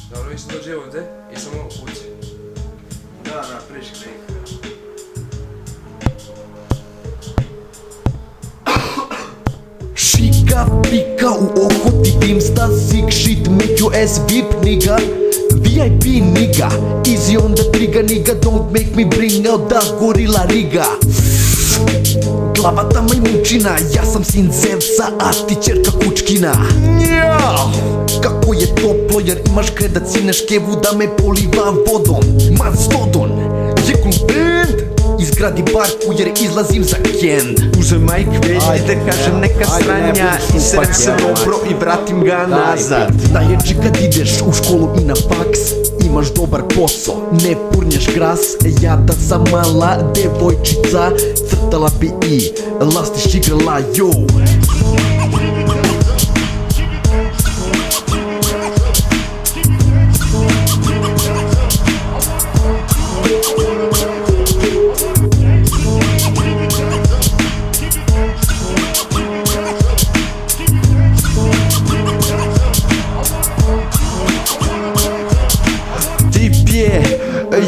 Dobro, vi ste dođe ovde i samo kući. Da, prišli. Šika pika u oko ti dimsta, sick shit make you ass VIP nigga, VIP nigga, easy on the trigger nigga, don't make me bring out the gorilla riga. Glavata majmunčina, ja sam sin Zevsa, a ti ćerka kučkina. Kako je toplo jer imaš kredat sineš kevu da me poliva vodom. Man stodon, je cool band, izgradi barku jer izlazim za kend. Uzem majk veći da kažem neka sranja, iserem se dobro i vratim ga nazad. Najjači kad ideš u školu i na faks, imaš dobar posao, ne purnješ gras. Ja da sam mala devojčica, crtala bi i lastiš igrala, yo.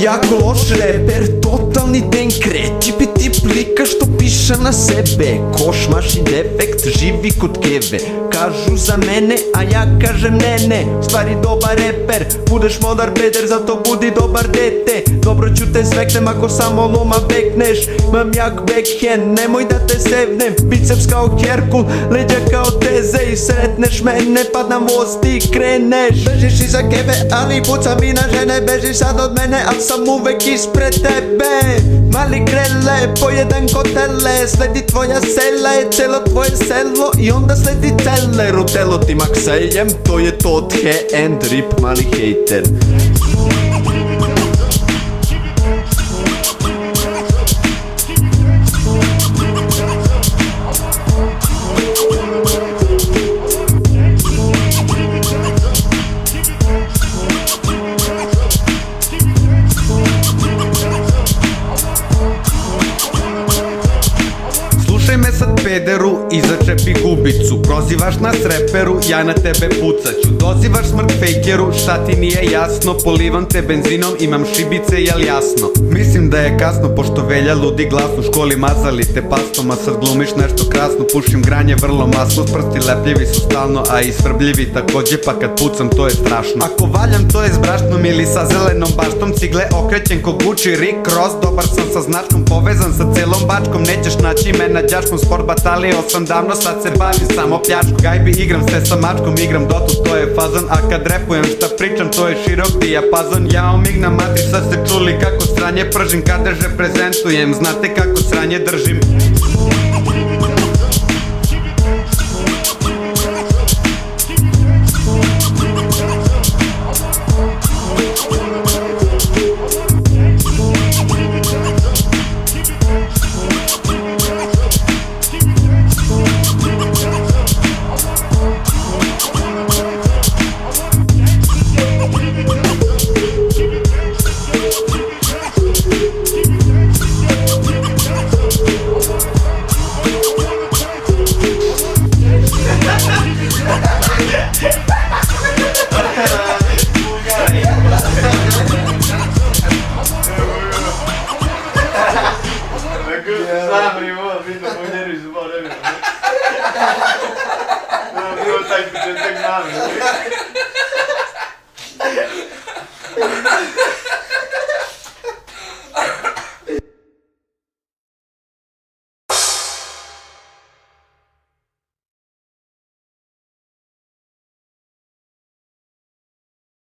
Jako loš reper, totalni denkre, tipi tip lika što piše na sebe. Košmaš i defekt, živi kod keve. Kažu za mene, a ja kažem ne. Stvari dobar reper, budeš modar peder, zato budi dobar dete. Dobro ću te sveknem ako samo loma bekneš. Imam jak backhand, nemoj da te sevnem. Biceps kao Herkul, leđa kao teze. I sretneš mene, padam voz, ti kreneš. Bežiš iza keve, ali pucam i na žene. Bežiš sad od mene, al sam uvek ispred tebe. Mali krele, pojedan kotele. Sledi tvoja sela, je celo tvoje selo. I onda sledi celer, u telo ti maksejem. To je to od he and rip, mali hejter. Slušaj me sad pederu i začepi gubicu. Prozivaš nas reperu, ja na tebe pucaću. Dozivaš smrt fejkeru, šta ti nije jasno. Polivam te benzinom, imam šibice, jel jasno? Mislim da je kasno, pošto velja ludi glas. U školi mazali te pastom, a sad glumiš nešto krasno. Pušim granje vrlo masno, prsti lepljivi su stalno, a i svrbljivi takođe, pa kad pucam to je strašno. Ako valjam to je s brašnom ili sa zelenom baštom. Cigle okrećen ko Gucci, Rick Ross. Dobar sam sa značkom, povezan sa celom bačkom. Nećeš naći me na đačkom, sport batalio sam davno, sad se bavim samo pljačkom. Gajbi igram se sa mačkom, igram dotu, to je fazon. A kad repujem šta pričam, to je širok dijapazon. Ja omigna matri, sad ste čuli kako sranje pržim. Kada reprezentujem, znate kako sranje držim. Znam li ovo, vidim da pojeriš zbog, ne vidim. Bilo taj početak nami.